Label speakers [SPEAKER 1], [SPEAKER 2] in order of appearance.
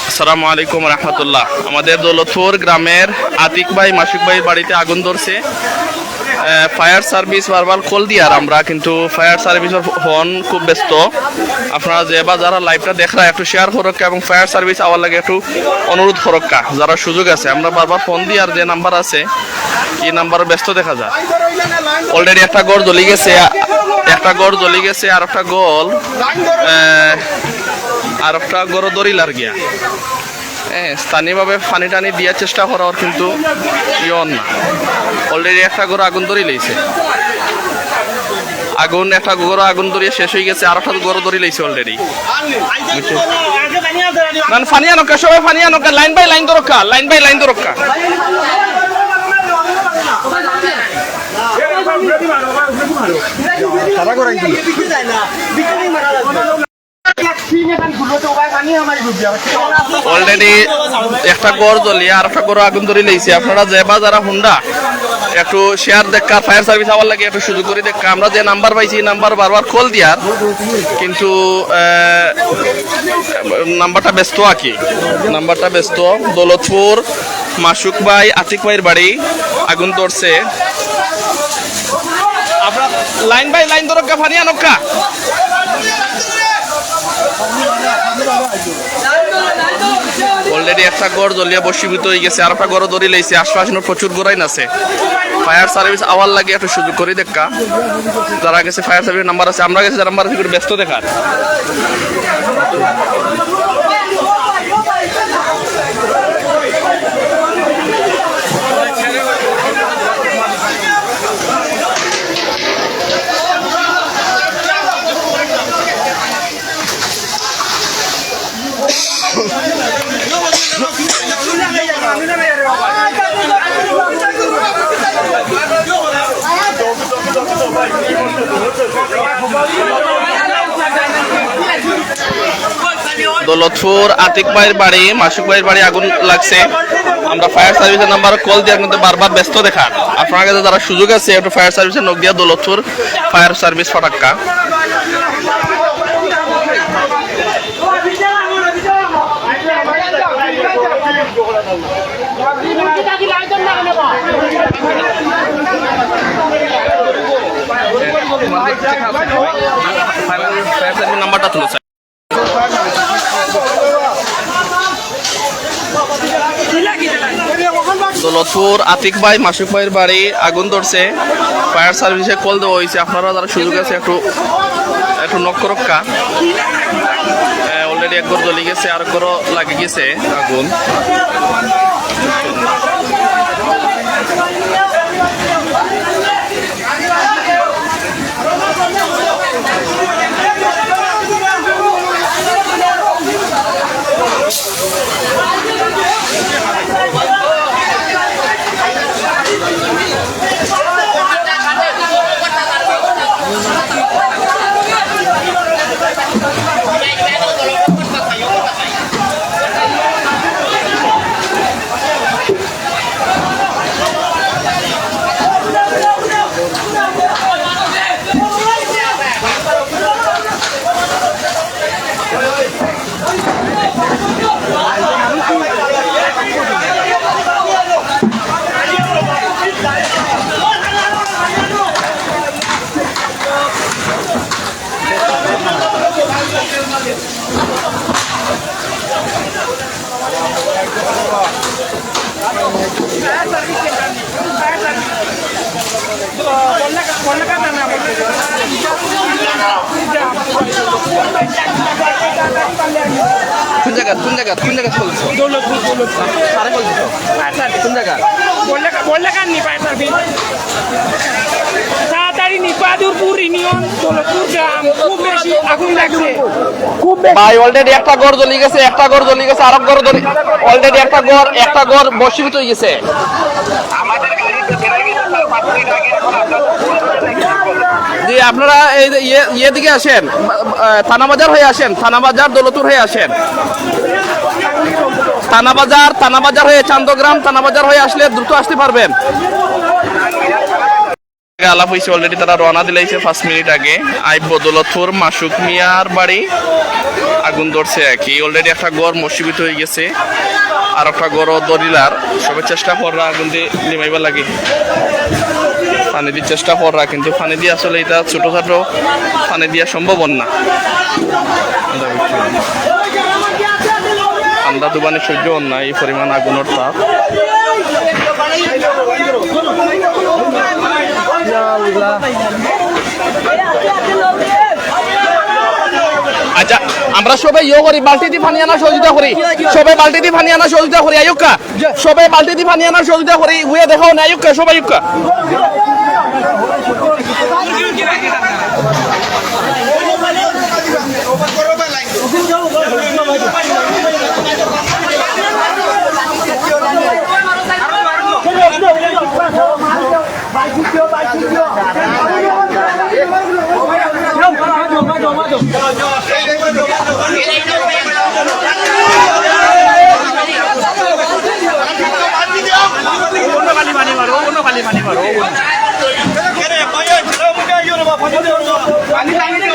[SPEAKER 1] আসসালামু আলাইকুম রহমতুল্লাহ। আমাদের দৌলতপুর গ্রামের আতিক ভাই মাসুক ভাইয়ের বাড়িতে আগুন ধরছে। ফায়ার সার্ভিস বারবার কল দিয়ার আমরা, কিন্তু ফায়ার সার্ভিসের ফোন খুব ব্যস্ত। আপনারা যে বা যারা লাইভটা দেখরা একটু শেয়ার করক্কা এবং ফায়ার সার্ভিস আওয়ার লাগে একটু অনুরোধ করক্কা যারা সুযোগ আছে। আমরা বারবার ফোন দিয়ার যে নাম্বার আছে এই নাম্বারে ব্যস্ত দেখা যায়। অলরেডি একটা গড় জ্বলি গেছে, আর একটা গড় দরিলার গিয়া। স্থানীয়ভাবে পানি টানি দেওয়ার চেষ্টা করার কিন্তু ইয়ন না। অলরেডি একটা গড় আগুন ধরি লইছে, একটা গড় আগুন ধরিয়ে শেষ হয়ে গেছে, আর একটা গড় ধরি লইছে অলরেডি। ফানি আনকা, সবাই ফানি আনকা, লাইন বাই লাইন দরকা, লাইন বাই লাইন দরকা। অলরেডি একটা গড় জ্বলিয়ে আর একটা গড় আগুন ধরে লেগেছে। আপনারা যে বা যারা হুন্ডা একটু শেয়ার দেখা, ফায়ার সার্ভিস আওয়ার লাগে একটু সুযোগ করে দেখা। আমরা যে নাম্বার পাইছি এই নাম্বার বারবার কল দিয়ার, কিন্তু নাম্বারটা ব্যস্ত আকি, নাম্বারটা ব্যস্ত। দৌলতপুর মাসুক ভাই আতিক ভাইয়ের বাড়ি আগুন ধরছে। আপনার লাইন বাই লাইন ধরক্কা, ফানি আনক্কা। অলরেডি একটা গড় জ্বলিয়া বসীভূত হয়ে গেছে, আর একটা গড় ধরে লেগেছে। আশপাশে প্রচুর গোড়াইন আছে। ফায়ার সার্ভিস আওয়ার লাগে একটু সুযোগ করে দেখা। যারা গেছে ফায়ার সার্ভিস নাম্বার আছে, আমরা গেছে যারা নাম্বার আছে ব্যস্ত দেখার। দৌলতপুর আতিক ভাইয়ের বাড়ি মাসুক ভাইয়ের বাড়ি আগুন লাগছে। আমরা ফায়ার সার্ভিসের নাম্বার কল দিয়ে কিন্তু বারবার ব্যস্ত দেখান। আপনার কাছে যারা সুযোগ আছে একটু ফায়ার সার্ভিসের নক দিয়া দৌলতপুর ফায়ার সার্ভিস ফটাক্কা। নাম্বারটা তুলো স্যার। দৌলতপুর আতিক ভাই মাসুক ভাইয়ের বাড়ি আগুন ধরছে। ফায়ার সার্ভিসে কল দেওয়া হয়েছে। আপনারা যারা সুযোগ আছে একটু নক রক্ষা। অলরেডি এক গড় জ্বলে গেছে, আর গড় লাগে গেছে আগুন। কোন জায়গা নিপাদুরপুর ইউনিয়ন দৌলতপুর গ্রাম। খুব বেশি আগুন লাগছে। ভাই অলরেডি একটা গড় জ্বলে গেছে, আর এক গড় অলরেডি একটা গড় বসীভূত হয়ে গেছে। জি, আপনারা এই ইয়ে দিকে আসেন, থানাবাজার হয়ে আসেন, থানাবাজার দৌলতপুর হয়ে আসেন। থানাবাজার হয়ে চান্দগ্রাম, থানাবাজার হয়ে আসলে দ্রুত আসতে পারবেন। আলাপ হয়েছে অলরেডি, তারা রওনা দিলাইছে 5 মিনিট আগে। আই বদলতপুর মাসুক মিয়ার বাড়ি আগুন ধরছে আর কি। অলরেডি একটা ঘর মসজিদ হয়ে গেছে, আর একটা ঘর দরিলার। সবাই চেষ্টা কররা আগুন দিয়ে লিমাইবার লাগে, পানি দিয়ে চেষ্টা কররা, কিন্তু পানি দিয়ে আসলে এটা ছোটখাটো পানি দিয়া সম্ভব না। ঠান্ডা দুবানি সহ্য না এই পরিমাণ আগুনের তাপ। আচ্ছা, আমরা সবাই ইয়ে করি, বালতি দিয়ে পানি আনার সহযোগিতা করি, সবাই বালতি দিয়ে পানি আনার সহযোগিতা করি। আয়ুক্কা সবাই বালতি দিয়ে পানি আনার সহযোগিতা করি, হুয়ে দেখাও না আয়ুক্কা, সবাই আয়ুক্কা। পানি